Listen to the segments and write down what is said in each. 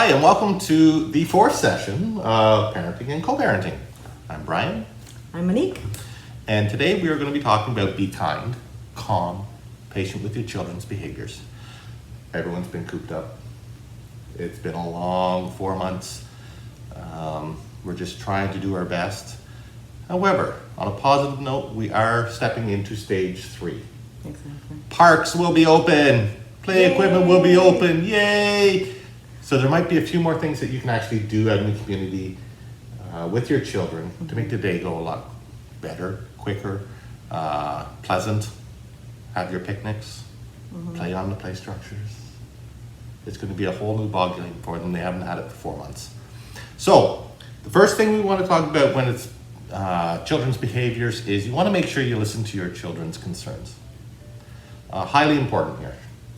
Hi, and welcome to the fourth session of Parenting and Co-Parenting. I'm Brian. I'm Monique. And today we are going to be talking about be kind, calm, patient with your children's behaviors. Everyone's been cooped up. It's been a long 4 months. We're just trying to do our best. However, on a positive note, we are stepping into stage 3. Exactly. Parks will be open. Play Yay. equipment will be open. Yay! So there might be a few more things that you can actually do out in the community with your children to make the day go a lot better, quicker, pleasant. Have your picnics, play on the play structures. It's going to be a whole new ball game for them. They haven't had it for 4 months. So the first thing we want to talk about when it's children's behaviors is you want to make sure you listen to your children's concerns. Highly important here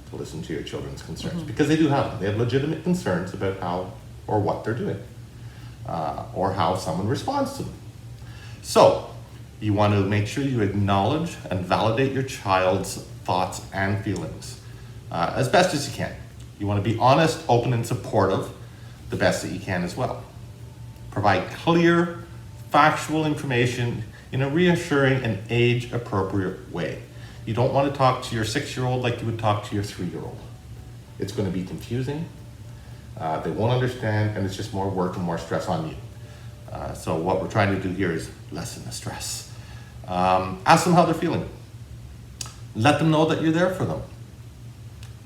to listen to your children's concerns because they do have them. They have legitimate concerns about how or what they're doing or how someone responds to them. So you want to make sure you acknowledge and validate your child's thoughts and feelings as best as you can. You want to be honest, open, and supportive the best that you can as well. Provide clear, factual information in a reassuring and age-appropriate way. You don't want to talk to your 6-year-old like you would talk to your 3-year-old. It's going to be confusing. They won't understand, and it's just more work and more stress on you. So what we're trying to do here is lessen the stress. Ask them how they're feeling. Let them know that you're there for them.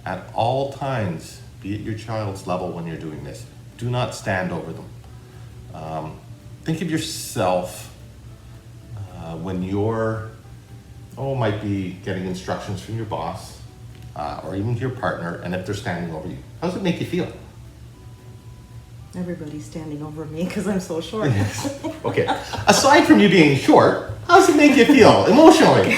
At all times, be at your child's level when you're doing this. Do not stand over them. Think of yourself when you're might be getting instructions from your boss or even your partner, and if they're standing over you. How does it make you feel? Everybody's standing over me because I'm so short. Okay. Aside from you being short, how does it make you feel emotionally?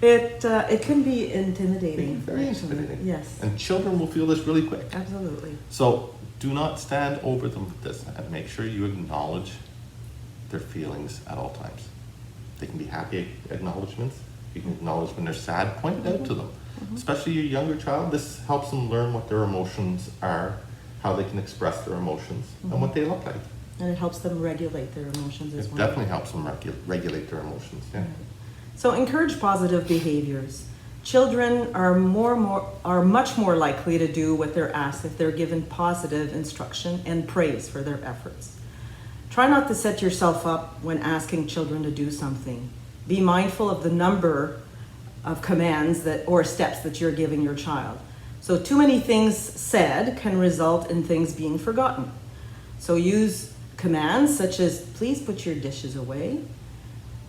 It can be intimidating. Very actually. intimidating. Yes. And children will feel this really quick. Absolutely. So do not stand over them with this, and make sure you acknowledge their feelings at all times. They can be happy acknowledgements. You can acknowledge when they're sad. Point it out to them. Especially your younger child. This helps them learn what their emotions are, how they can express their emotions, and what they look like. And it helps them regulate their emotions as It well. definitely helps them regulate their emotions. Yeah. So encourage positive behaviors. Children are much more likely to do what they're asked if they're given positive instruction and praise for their efforts. Try not to set yourself up when asking children to do something. Be mindful of the number of commands or steps that you're giving your child. So too many things said can result in things being forgotten. So use commands such as please put your dishes away,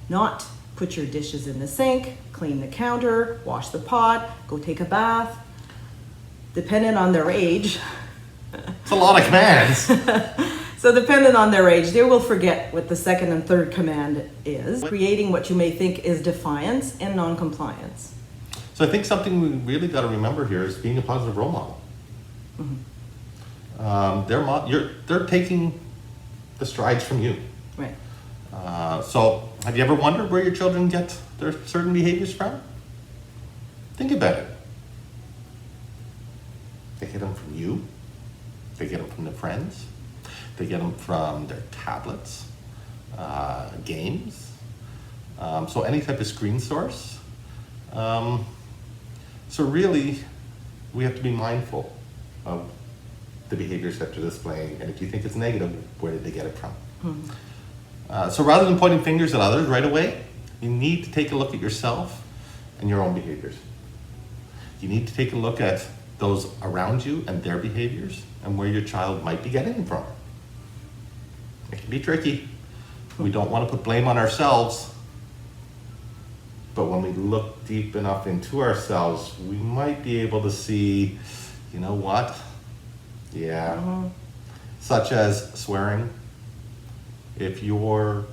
not put your dishes in the sink, clean the counter, wash the pot, go take a bath. Depending on their age. It's a lot of commands. So depending on their age, they will forget what the second and third command is, creating what you may think is defiance and non-compliance. So I think something we really got to remember here is being a positive role model. They're taking the strides from you. Right. So have you ever wondered where your children get their certain behaviors from? Think about it. They get them from you. They get them from their friends. They get them from their tablets, games, so any type of screen source. So really, we have to be mindful of the behaviors that they're displaying, and if you think it's negative, where did they get it from? So rather than pointing fingers at others right away, you need to take a look at yourself and your own behaviors. You need to take a look at those around you and their behaviors and where your child might be getting them from. It can be tricky. We don't want to put blame on ourselves, but when we look deep enough into ourselves, we might be able to see, you know what? Yeah. Such as swearing. If you're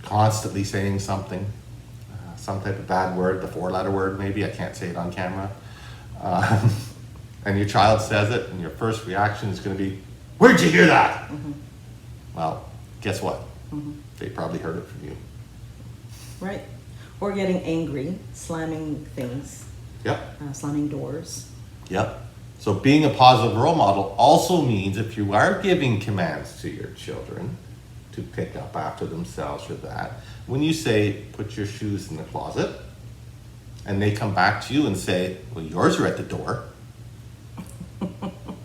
constantly saying something, some type of bad word, the 4-letter word maybe, I can't say it on camera, and your child says it, and your first reaction is going to be, where'd you hear that? Well, guess what? They probably heard it from you. Right. Or getting angry, slamming things, Yep. slamming doors. Yep. So being a positive role model also means if you are giving commands to your children to pick up after themselves or that, when you say, put your shoes in the closet, and they come back to you and say, well, yours are at the door.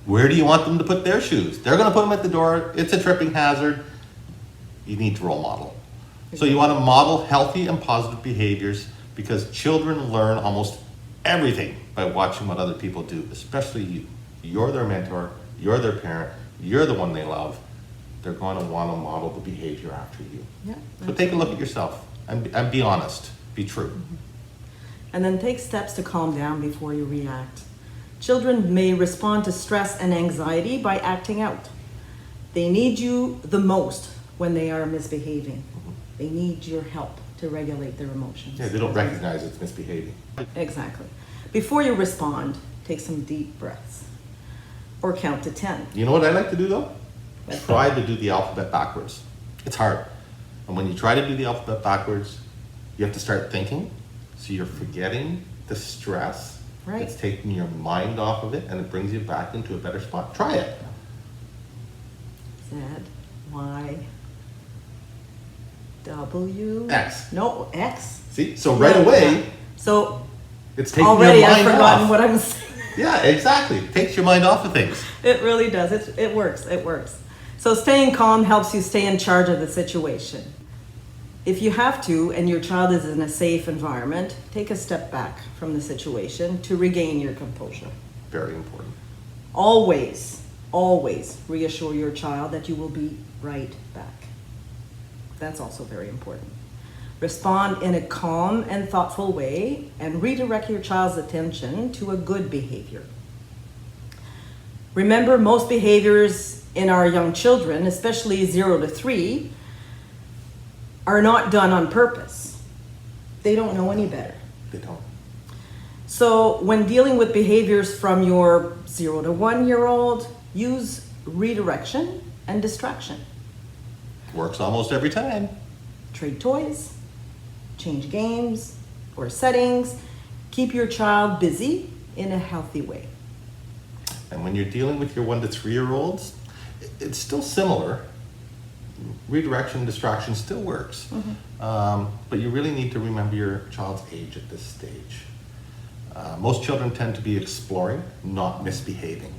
Where do you want them to put their shoes? They're going to put them at the door. It's a tripping hazard. You need to role model. So you want to model healthy and positive behaviors because children learn almost everything by watching what other people do, especially you. You're their mentor. You're their parent. You're the one they love. They're going to want to model the behavior after you. Yeah, so take a look at yourself and be honest. Be true. Mm-hmm. And then take steps to calm down before you react. Children may respond to stress and anxiety by acting out. They need you the most when they are misbehaving. They need your help to regulate their emotions. Yeah, they don't recognize it's misbehaving. Exactly. Before you respond, take some deep breaths or count to 10. You know what I like to do though? Try to do the alphabet backwards. It's hard. And when you try to do the alphabet backwards, you have to start thinking. So you're forgetting the stress. Right. It's taking your mind off of it and it brings you back into a better spot. Try it. Z, Y, W. X. No, X. See? So right away, Yeah. So it's taking already your mind I've forgotten off. what I'm saying. Yeah, exactly. It takes your mind off of things. It really does. It works. It works. So staying calm helps you stay in charge of the situation. If you have to, and your child is in a safe environment, take a step back from the situation to regain your composure. Very important. Always, always reassure your child that you will be right back. That's also very important. Respond in a calm and thoughtful way and redirect your child's attention to a good behavior. Remember, most behaviors in our young children, especially 0 to 3, are not done on purpose. They don't know any better. They don't. So when dealing with behaviors from your 0 to 1 year old, use redirection and distraction. Works almost every time. Trade toys, change games or settings, keep your child busy in a healthy way. And when you're dealing with your 1 to 3 year olds, it's still similar. Redirection, distraction still works. But you really need to remember your child's age at this stage. Most children tend to be exploring, not misbehaving.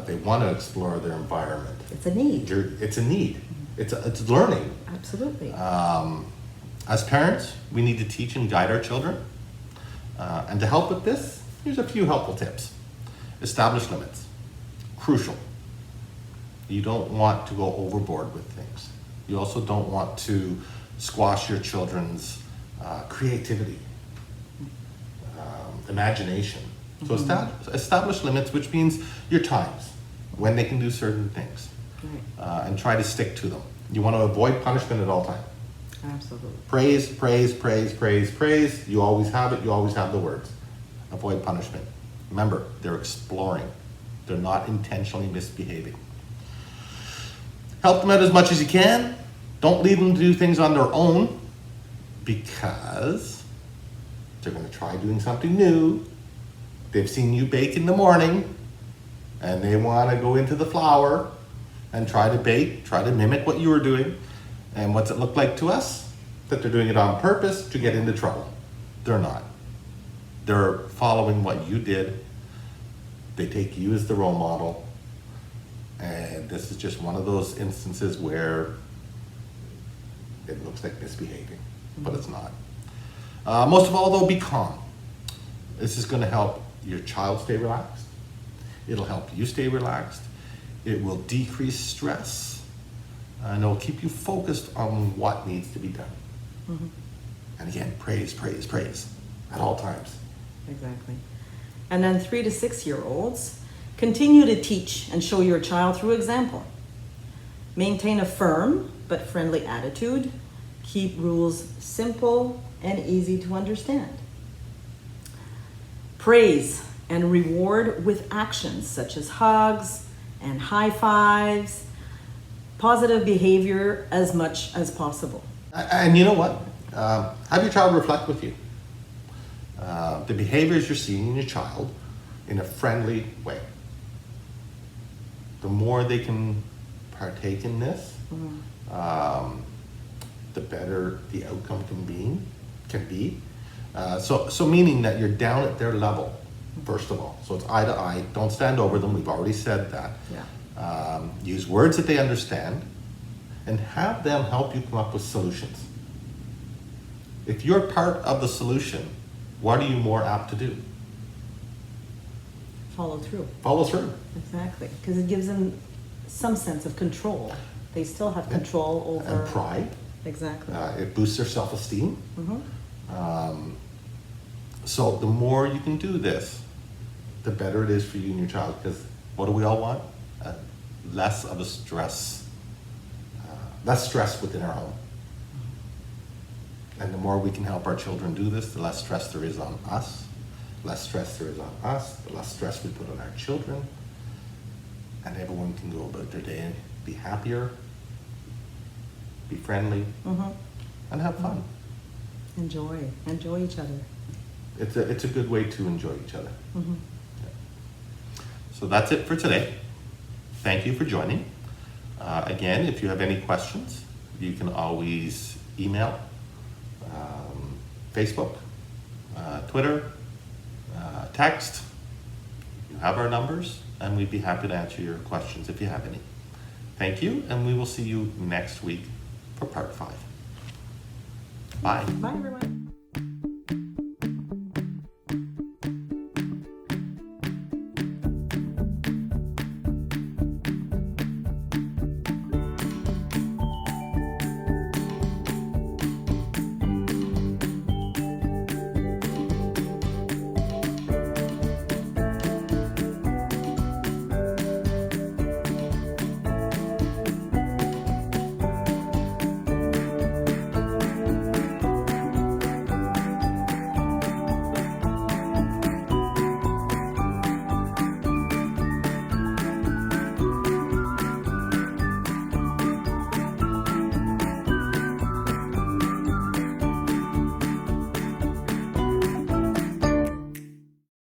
They want to explore their environment. It's a need. It's a need. It's learning. Absolutely. As parents, we need to teach and guide our children. And to help with this, here's a few helpful tips. Establish limits. Crucial. You don't want to go overboard with things. You also don't want to squash your children's creativity, imagination. So establish limits, which means your times, when they can do certain things, and try to stick to them. You want to avoid punishment at all times. Absolutely. Praise, praise, praise, praise, praise. You always have it. You always have the words. Avoid punishment. Remember, they're exploring. They're not intentionally misbehaving. Help them out as much as you can. Don't leave them to do things on their own because they're going to try doing something new. They've seen you bake in the morning and they want to go into the flour and try to bake, try to mimic what you were doing. And what's it look like to us? That they're doing it on purpose to get into trouble. They're not. They're following what you did. They take you as the role model. And this is just one of those instances where it looks like misbehaving, but it's not. Most of all, though, be calm. This is going to help your child stay relaxed. It'll help you stay relaxed. It will decrease stress. And it'll keep you focused on what needs to be done. And again, praise, praise, praise at all times. Exactly. And then 3 to 6 year olds, continue to teach and show your child through example. Maintain a firm but friendly attitude. Keep rules simple and easy to understand. Praise and reward with actions such as hugs and high fives. Positive behavior as much as possible. And you know what? Have your child reflect with you. The behaviors you're seeing in your child, in a friendly way. The more they can partake in this, the better the outcome can be. So meaning that you're down at their level, first of all. So it's eye to eye. Don't stand over them. We've already said that. Yeah. Use words that they understand, and have them help you come up with solutions. If you're part of the solution, what are you more apt to do? Follow through. Follow through. Exactly, because it gives them some sense of control. They still have control over. And pride. Exactly. It boosts their self-esteem. Mm-hmm. So the more you can do this, the better it is for you and your child. Because what do we all want? Less of a stress, less stress within our home. And the more we can help our children do this, the less stress there is on us. Less stress there is on us, the less stress we put on our children. And everyone can go about their day and be happier, be friendly, and have fun. Enjoy each other. It's a good way to enjoy each other. Mm-hmm. Yeah. So that's it for today. Thank you for joining. Again, if you have any questions, you can always email, Facebook, Twitter, text. You have our numbers, and we'd be happy to answer your questions if you have any. Thank you, and we will see you next week for part 5. Bye. Bye, everyone.